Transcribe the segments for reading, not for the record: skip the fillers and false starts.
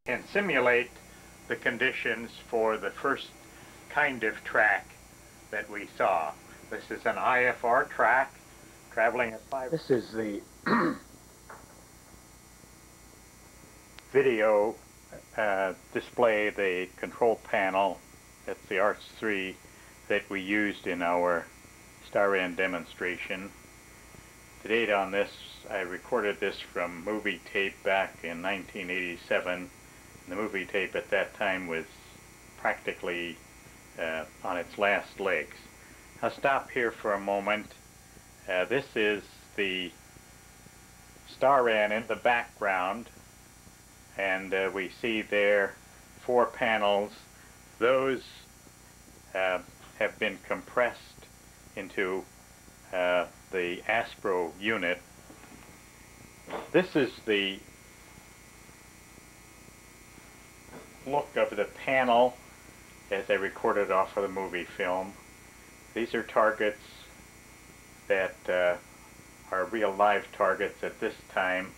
and simulate the conditions for the first kind of track that we saw. This is an IFR track traveling at 5. This is the video display, the control panel. That's the ARTS-3 that we used in our STARAN demonstration. The date on this, I recorded this from movie tape back in 1987. The movie tape at that time was practically on its last legs. I'll stop here for a moment. This is the STARAN in the background, and we see there 4 panels. Those have been compressed into the ASPRO unit. This is the look of the panel as I recorded off of the movie film. These are targets that are real live targets at this time.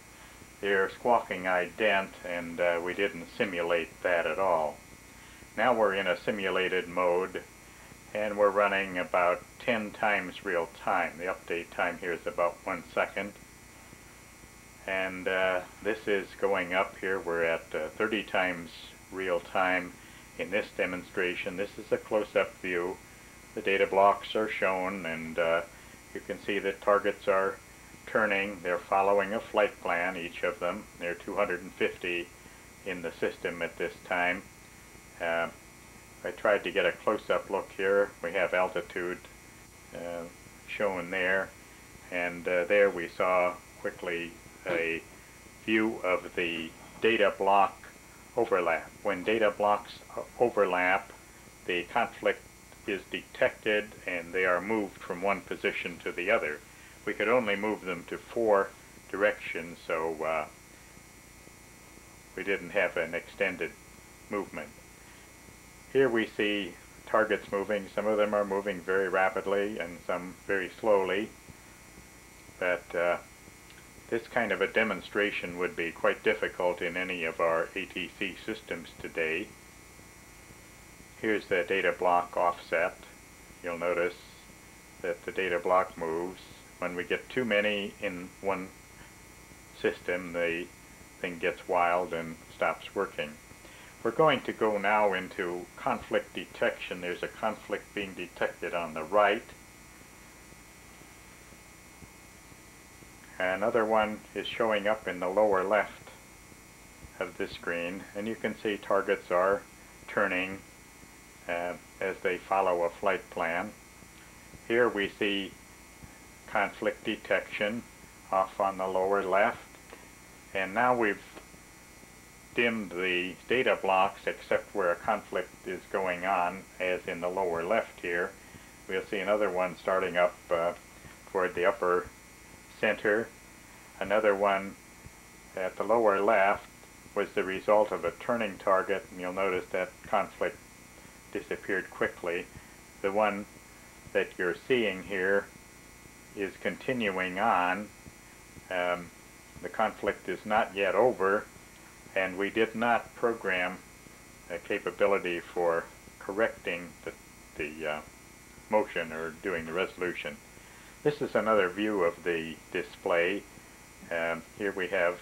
They're squawking ident, and we didn't simulate that at all. Now we're in a simulated mode, and we're running about 10 times real time. The update time here is about 1 second. And this is going up here. We're at 30 times real time in this demonstration. This is a close-up view. The data blocks are shown, and you can see that targets are turning. They're following a flight plan, each of them. There are 250 in the system at this time. I tried to get a close-up look here. We have altitude shown there, and there we saw quickly a view of the data block overlap. When data blocks overlap, the conflict is detected and they are moved from one position to the other. We could only move them to 4 directions, so we didn't have an extended movement. Here we see targets moving. Some of them are moving very rapidly and some very slowly, but this kind of a demonstration would be quite difficult in any of our ATC systems today. Here's the data block offset. You'll notice that the data block moves. When we get too many in one system, the thing gets wild and stops working. We're going to go now into conflict detection. There's a conflict being detected on the right. Another one is showing up in the lower left of the screen, and you can see targets are turning as they follow a flight plan. Here we see conflict detection off on the lower left, and now we've dimmed the data blocks except where a conflict is going on, as in the lower left here. We'll see another one starting up toward the upper center. Another one at the lower left was the result of a turning target, and you'll notice that conflict disappeared quickly. The one that you're seeing here is continuing on. The conflict is not yet over, and we did not program a capability for correcting the motion or doing the resolution. This is another view of the display. Here we have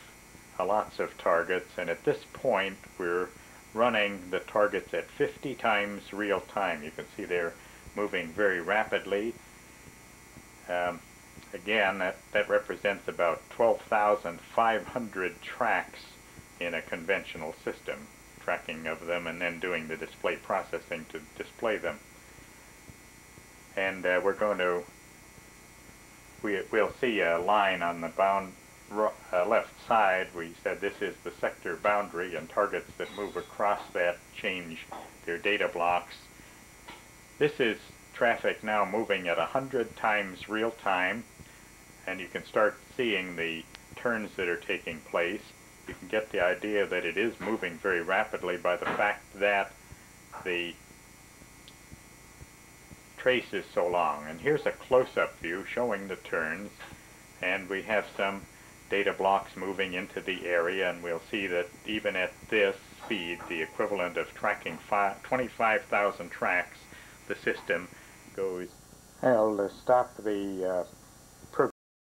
lots of targets, and at this point we're running the targets at 50 times real time. You can see they're moving very rapidly. Again, that represents about 12,500 tracks in a conventional system, tracking of them and then doing the display processing to display them. And we'll see a line on the left side. We said this is the sector boundary, and targets that move across that change their data blocks. This is traffic now moving at 100 times real time, and you can start seeing the turns that are taking place. You can get the idea that it is moving very rapidly by the fact that the trace is so long. And here's a close-up view showing the turns, and we have some data blocks moving into the area, and we'll see that even at this speed, the equivalent of tracking 25,000 tracks, the system goes. Well, to stop the